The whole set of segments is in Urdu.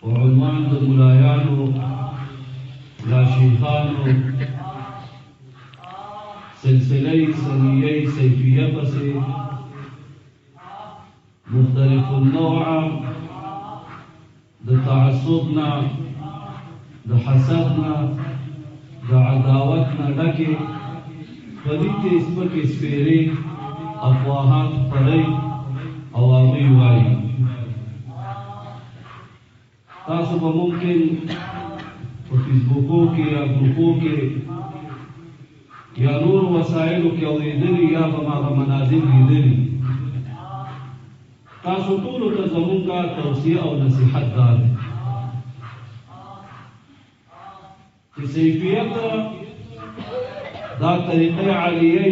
وعنوان د ملایانو لا شیخانو سلسله سنیه سیفیه پسې مختلف النوع د تعصبنا د حسدنا د عداوتنا ډکې پدې سپکې سپېرې افواهات خپرې او هغوی وایي تاسو به ممکن په فیسبوکو کې یا ګروپو کې یا نور وسایلو کې اورېدلي یا به هغه مناظر لیدلي تاسو ټولو ته زموږ توصیه او نصیحت دا دی چې سیفیت دا طریقه عالیه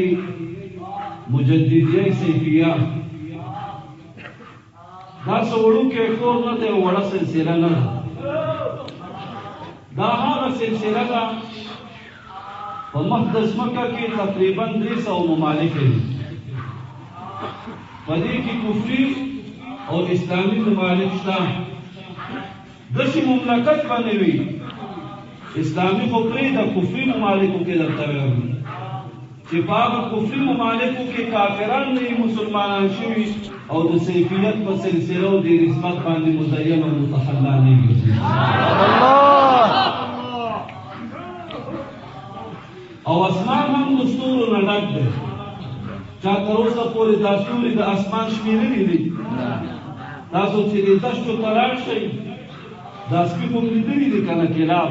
مجددیه سیفیه دا سوړوکی کور نه دی وړه سلسله نه ده دا هغه سلسله ده په مخ د ځمکه کې تقریبا 300 ممالک دي په دې کې کفري او اسلامي ممالک شته داسې مملکت باندې وي اسلامي خو پرېږده کفري ممالکو کې درته وایم چې په هغه کفري ممالکو کې کافران نه وي مسلمانان شوي او د سیفیت په سلسله او د نسبت باندې مزین او متحلا نه وي او اسمان هم د ستورو نه ډک دی چا تر اوسه پورې دا ستوري د اسمان شمېرلي دي تاسو چې د دشتو ته لاړ شئ دا سپي خو مو لیدلي دي که نه کلاب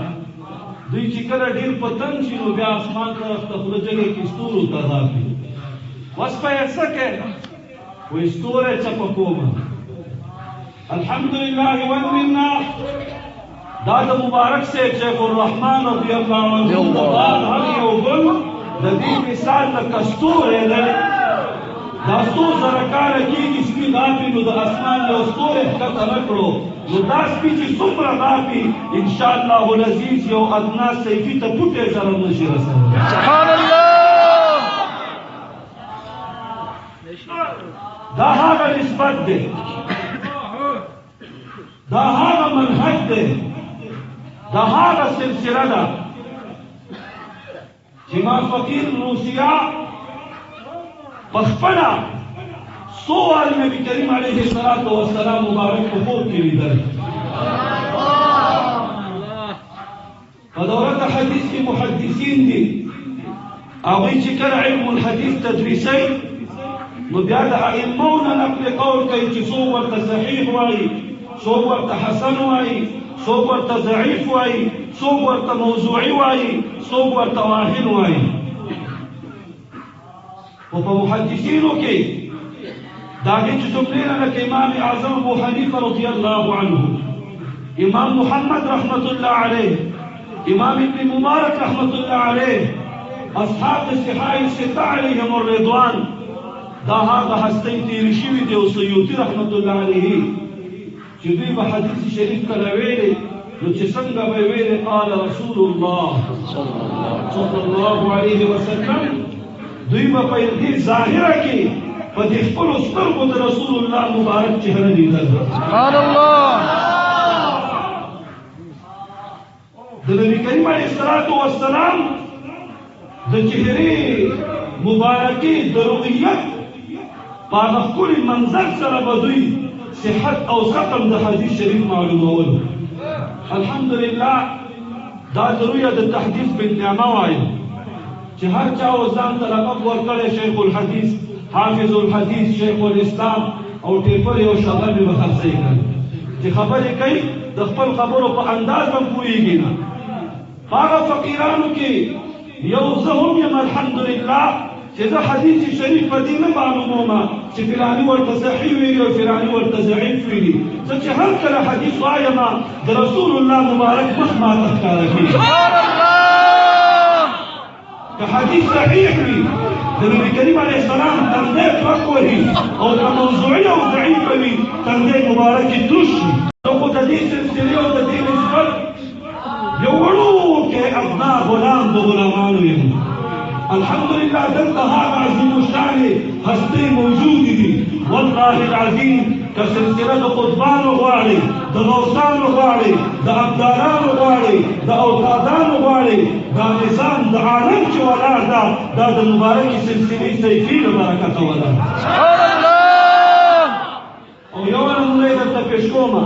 دوی چې کله ډېر په تنګ شي نو بیا اسمان طرف ته خوله جګه کړي ستورو ته راپي وسپیه څه کوې وایي ستوری چپه کومه الحمدلله والمنه دا د مبارک صاحب شیخ الرحمن رضی الله عنه د باد هر یو ګل د دې مثال لکه ستوری دی دا څو زره کاله کېږي سپي غاپي نو د اسمان یو ستوری ښکته نه کړو نو دا سپي چې څومره غاپي انشاءالله العزیز یو ادنا سیفي ته پوټی سره نشي رسولی سبحان الله دا هغه نسبت دی دا هغه منهج دی دا هغه سلسله ده چې ما فقیر روسیه په خپله څو وارې نبي کریم علیه الصلاة والسلام مبارک په خوب کې لیدل په دوره د حدیث کې محدثین دي هغوی چې کله علم الحدیث تدریسوي نو بیا د ائمو نه نقل قول کوي چې څوک ورته صحیح وایي څوک ورته حسن وایي څوک ورته ضعیف وایي څوک ورته موضوعي وایي څوک ورته واهن وایي خو په محدثینو کې د هغې چې جملې نه لکه امام اعظم ابو حنیفه رضی الله عنه امام محمد رحمت الله علیه امام ابن مبارک رحمت الله علیه اصحاب الصحاح الستة علیهم الرضوان دا هغه هستۍ تېرې شوي دي او سیوطي رحمت الله علیه چې دوی به حدیث شریف کله ویلې نو چې څنګه به ویلې قال رسول الله صلی الله علیه وسلم دوی به په دې ظاهره کې په دې خپلو سترګو د رسول الله مبارک چهره لیدل سبحان الله د نبي کریم علیه الصلاة والسلام د چهرې مبارکې د رؤیت په هغه ښکلي منظر سره به دوی صحت او سقم د حدیث شریف معلومول الحمدلله دا د رویه د تحدیث بالنعمه وایي چې هر چا ځان ته لقب ورکړی شیخ الحدیث حافظ الحدیث شیخ الاسلام او ټیپر یو شغل به خرڅوي چې خبرې کوي د خپل خبرو په انداز هم پوهېږي نه هغه فقیرانو کې یو زه هم یم الحمدلله چې زه حدیث شریف په دې نه معلومومه چې فلاني ورته صحیح ویلي او فلاني ورته ضعیف ویلي زه چې هر کله حدیث وایم د رسول الله مبارک مخ ماته ښکاره کېږي سبحان الله که حدیث صحیح وي د نبي کریم علیه السلام تندی کلک وهي او که موضوعي او ضعیفه وي تندی مبارکې تروش شي زه خو د دې سلسلې او د دې نسبت یو وړوکی ابنا غلام د غلامانو یم الحمدلله دلته هغه عظیم الشان هستې موجودې دي والله العظیم که سلسله د قطبانو غواړي، د غوثانو غواړي، د ابدالانو غواړي، د اوتادانو غواړي، دا نظام د عالم چې ولاړ ده دا د مبارکې سلسلې سیفي له برکته ولاړ او یوه نمونه یې درته پېښ کومه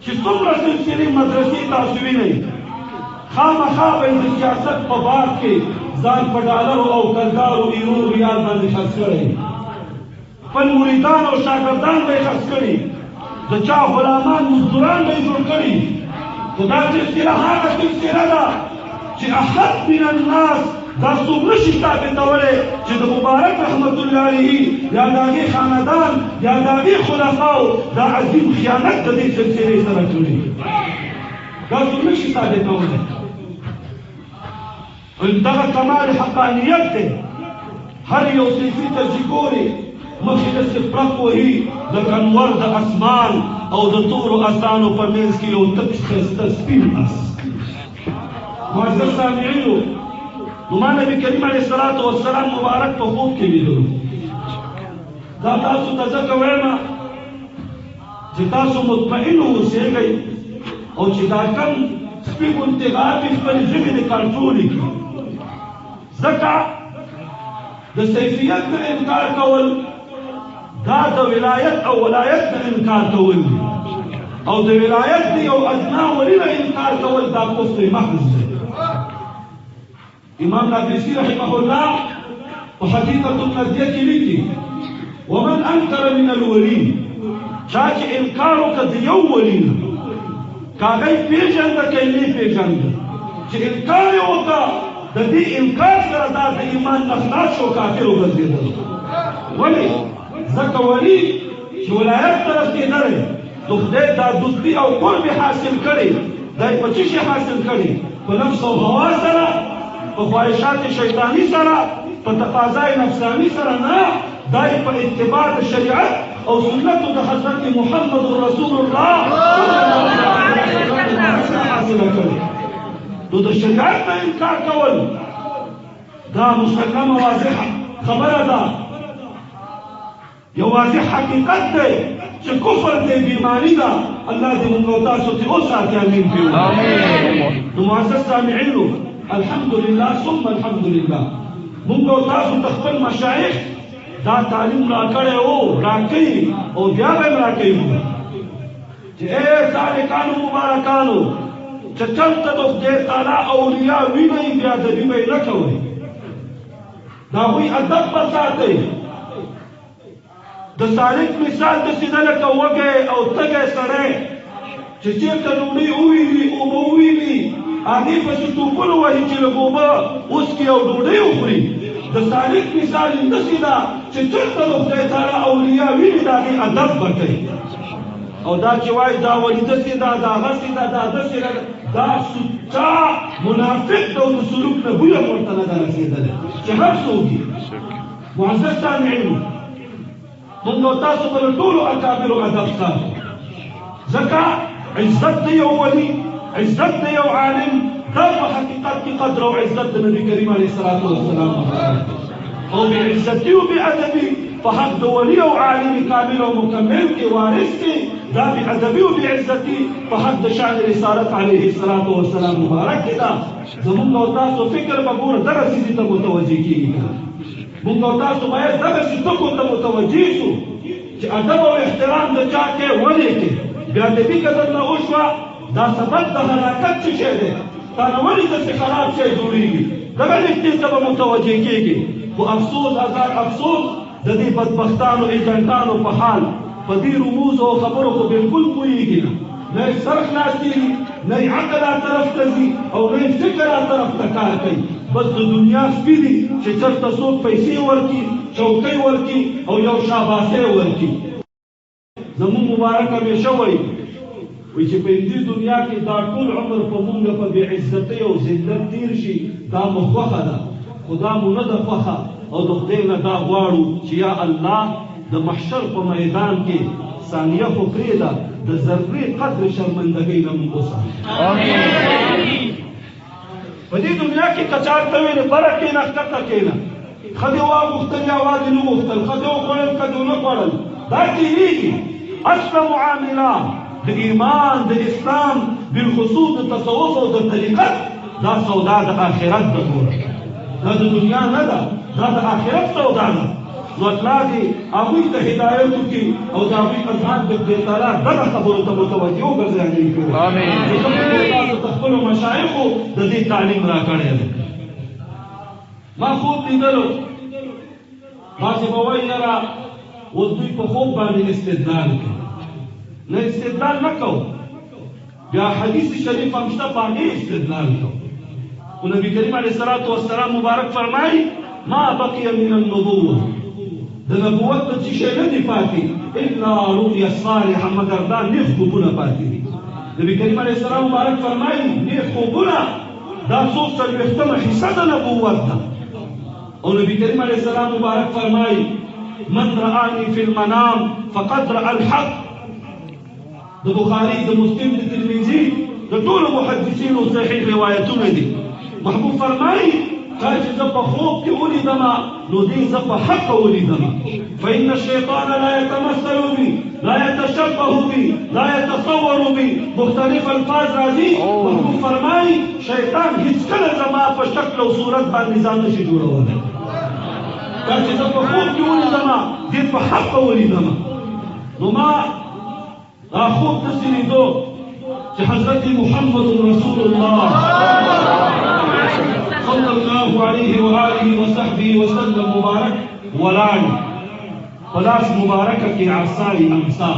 چې څومره سلسلې مدرسې تاسو وینئ خامخا به یې د سیاست په باب کې ځان په ډالرو او کلدارو ایرو ریال باندې خرڅ کړی خپل مریدان او شاګردان به یې خرڅ کړي د چا غلامان مزدوران به یې جوړ کړي خو دا سلسله هغه سلسله ده چې احد من الناس دا څوک نشي ثابتولی چې د مبارک رحمت الله علیه یا د هغې خاندان یا د هغې خلفاو دا عظیم خیانت د دې سلسلې سره کړي دا څوک نشي ثابتولی دغه کمال حقانیت دی هر یو صنفي ته چې ګورې مخکې داسې پړق وهي لکه انور د اسمان او د تورو اسانو په منځ کې یو تک ښایسته سپین اس معزز سامعینو نو ما نبي کریم علیه الصلاة والسلام مبارک په خوب کې لیدلو دا تاسو ته ځکه وایم چې تاسو مطمئن اوسېږئ او چې دا کم سپي غوندې غاپې خپلې ژبې دې کنټرولې کړي ځکه د سیفیت نه انکار کول دا د ولایت او ولایت نه انکار کول دي او د ولایت د یو ادنا ولي نه انکار کول دا کفر محض دی امام نابلسي رحمه الله په حقیقة النجیه کې لیکي ومن انکر من الولي چا چې انکار وکړه د یو ولي نه که هغه یې پېژنده که یې نه پېژنده چې انکار یې وکړه د دې انکار سره دا د ایمان نه خلاص شو کافر وګرځېدل ولې ځکه ولي چې ولایت ته رسېدلی د خدای دا دوستي او قرب حاصل کړی دا یې په څه شي حاصل کړی په نفس او هوا سره په خواهشات شیطاني سره په تقاضای نفساني سره نه دا یې په اتباع د شریعت او سنتو د حضرت محمد رسول الله حاصله کړی نو د شریعت نه انکار کول دا مسلمه واضحه خبره ده یو واضح حقیقت دی چې کفر دی بیماري ده الله دې موږ او تاسو ترې وساتي امین پرې نو معزز سامعینو الحمدلله ثم الحمدلله موږ او تاسو ته خپل مشایخ دا تعلیم راکړی و راکوي او بیا به یې راکوي چې ای سالکانو مبارکانو چې چلته د خدای تعالی اولیا وینئ بیا ادبي به یې نه کوئ د هغوی ادب به ساتئ د سالک مثال داسې نه لکه وږی او تږی سړی چې چېرته ډوډۍ وویني اوبه وویني هغې پسې ټوپونه وهي چې لږ اوبه وڅکي او ډوډۍ وخوري د سالک مثال داسې ده چې چېرته د خدای تعالی اولیا ویني د هغې ادب به کوي او دا چې وایي دا ولي داسې ده دا هسې ده دا داسې ده دا سچا منافق ده او د سلوک نه بویه ورته نه ده رسېدلی چې هر څوک یې معزز سامعینو موږ او تاسو به له ټولو اکابرو ادب ساتو ځکه عزت د یو ولي عزت د یو عالم دا په حقیقت کې قدر او عزت د نبي کریم علیه الصلاة والسلام او بعزتي و بأدبي په حق د ولي او عالم کامل او مکمل کې وارث دی دا بأدبي و بعزتي په حق د شأن رسالت علیه الصلاة والسلام مبارک دی دا زموږ او تاسو فکر به ګوره دغه څیزې ته متوجه کېږي موږ او تاسو باید دغسې ټکو ته متوجه شو چې ادب او احترام د چا کې ولې کې بې ادبي که درنه وشوه دا سبب د هلاکت څه شی دی تا نه ولې داسې خراب شی جوړېږي دغه نږدې ته به متوجه کېږي خو افسوس هزار افسوس د دې بدبختانو ایجنټانو په حال په دې رموزو او خبرو خو بلکل پوهېږي نه نه یې سر خلاصېږي نه یې عقل طرف ته ځي او نه یې فکر طرف ته کار کوي بس د دنیا سپي دي چې چېرته څوک پیسې ورکړي چوکۍ ورکړي او یو شاباسۍ ورکړي زموږ مبارک همیشه وایي چې په دې دنیا کې دا ټول عمر په موږ په بې عزتۍ او ذلت تېر شي دا مو خوښه ده خو دا مو نه ده خوښه او د خدای نه دا غواړو چې یا الله د محشر په میدان کې ثانیه خو پرېږده د ذرې قدر شرمندګۍ نه موږ وساتو په دې دنیا کې که چا ته ویلې بره کښېنه ښکته کښېنه ښځې واغوښتل یا یوازې نه غوښتل ښځې وخوړل ښځې ونه خوړل دا تېرېږي اصل معامله د ایمان د اسلام بالخصوص د تصوف او د طریقت دا سودا د آخرت د ګوره دا د دنیا نه ده دا د آخرت سودا ده نو الله دې هغوی ته هدایت وکړي او د هغوی اذهان د خدای تعالی دغه خبرو ته متوجه وګرځوي. آمین. د خپلو مشایخو د دې تعلیم راکړی دی. ما خوب لیدلو بعضې به وایي یاره اوس دوی په خوب باندې استدلال کوي. نه استدلال نه کوو، بیا حدیث شریف هم شته په هغې استدلال کوو. خو نبي کریم علیه الصلاة والسلام مبارک فرمایي ما بقي من النبوة د نبوت ته څه شی نه دي پاتې الا رؤیا صالحه مګر دا نیک خوبونه پاتې دي. نبي کریم علیه السلام مبارک فرمایي نیک خوبونه دا څو څلوېښتمه حصه د نبوت ده. او نبی کریم علیه السلام مبارک فرمایي من رآني في المنام فقد رأى الحق. د بخاري د مسلم د ترمذي د ټولو محدثینو صحیح روایتونه دي. محبوب فرمایي کله چې زه په خوب کې ولیدمه نو دې زه په حق ولیدمه. فإن الشیطان لا يتمثل بي لا يتشبه بي لا يتصور بي مختلف الفاظ راځي. محبوب فرمایي شیطان هیڅکله زما په شکل او صورت باندې ځان نشي جوړولی. کله چې زه په خوب کې ولیدمه دې په حق ولیدمه. نو ما دا خوب داسې لیدو چې حضرت محمد رسول الله صلی الله علیه و آله و صحبه وسلم مبارک ولاړ په لاس مبارکه کې عصای امسا.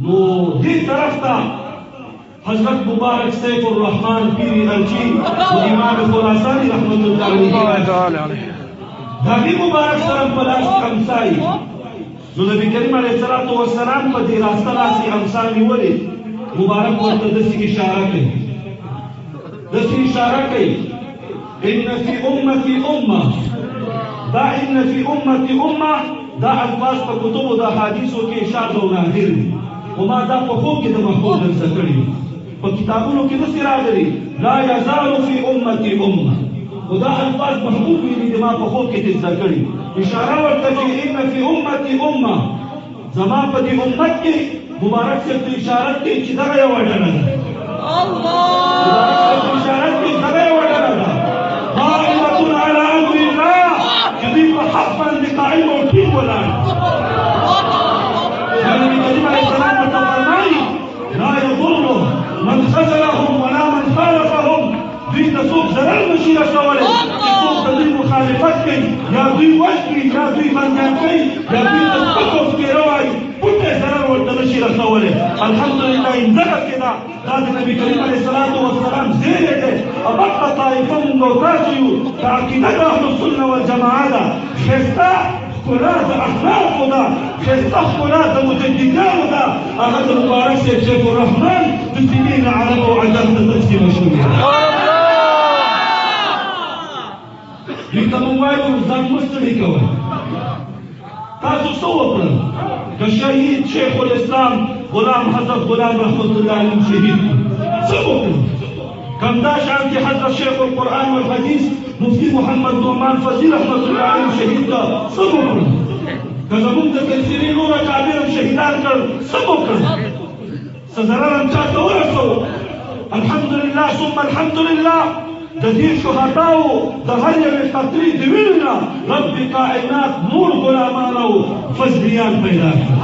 نو دې طرف ته حضرت مبارک سیف الرحمن پیری الچی و امام خراسانی رحمت الله علیه داغي مبارک سره په لاس امسای. نو نبی کریم علیه الصلاة والسلام په دې راسته لاس امسا نیولې مبارک ورته داسې اشاره کوي داسې اشاره کوي ان فی امتی امه. دا ان فی امتی امه دا الفاظ په کتبو د احادیثو کې شاذ او نادر دي. خو ما دا په خوب کې د محفوظ نه زده کړي په کتابونو کې داسې راغلي لا یزال فی امتی امه. خو دا الفاظ محبوب ویلي دي ما په خوب کې دې زده کړي. اشاره ورته چې ان فی امتی امه زما په دې امت کې مبارک صاحب ته اشاره کوي چې دغه یوه ډله ده. مبارک صاحب ته اشاره کوي دغه یوه ډله ده قائمة علی امر الله چې دوی په حق باندې قائم او ټینګ ولاړ. نبي کریم علیه السلام ورته فرمایي لا یضر من خذلهم ولا من خالفهم. دوی ته څوک ضرر نشي رسولی چې څوک د دوی مخالفت کوي یا دوی وژني یا دوی بندیان کوي یا دوی ته سپک او سپېره وایي پټی ضرر ورته نشي رسولی. الحمدلله همدغه کې ده دا د نبي کریم علیه الصلاة والسلام زیری دی. همدغه طایفه مونږ او تاسو یو د عقیده د اهلسنه والجماعه ده. ښایسته ښکلا د اخلاقو ده ښایسته ښکلا د مجددانو ده. هغه د مبارک صاحب شیخ الرحمن د سنین عرب او عجم ته تقسیمه شوې ده. دوی ته مونږ وایو ځان مه ستړي کوئ. تاسو څه وکړل که شهید شیخ الاسلام غلام حضرت غلام رحمت الله علیه شهید څه وکړل؟ کمدا شان کې حضرت شیخ القرآن والحدیث مفتی محمد نعمان فضیل رحمت الله علیه شهید کا څه وکړل؟ که زمونږ د سلسلې نور اکابر هم شهیدان کړل څه وکړل؟ څه ضرر هم چاته ورسوو؟ الحمدلله ثم الحمدلله د دې شهداو د هر یوې قطرې د وینو نه رب کائنات نور غلامان او فضلیان پیدا کړل.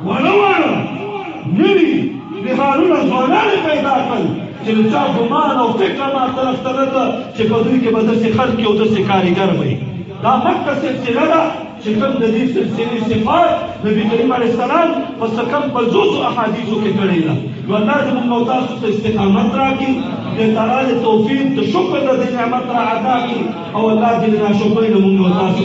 واړه واړه نوي نهالونه ځوانان پیدا کړل چې د چا ګمان او فکر ما طرف ته نه ده چې په دوی کې به داسې خلک او داسې کارګر وي. دا مکه سلسله ده چې کوم د دې سلسلې صفات نبي کریم علیه السلام په څه کم 50 احادیثو کې کړې ده. نو الله دې موږ او تاسو ته استقامت راکړي، دې تعالی توفیق د شکر د دې نعمت را ادا کړي او الله دې ناشکرۍ نه موږ او تاسو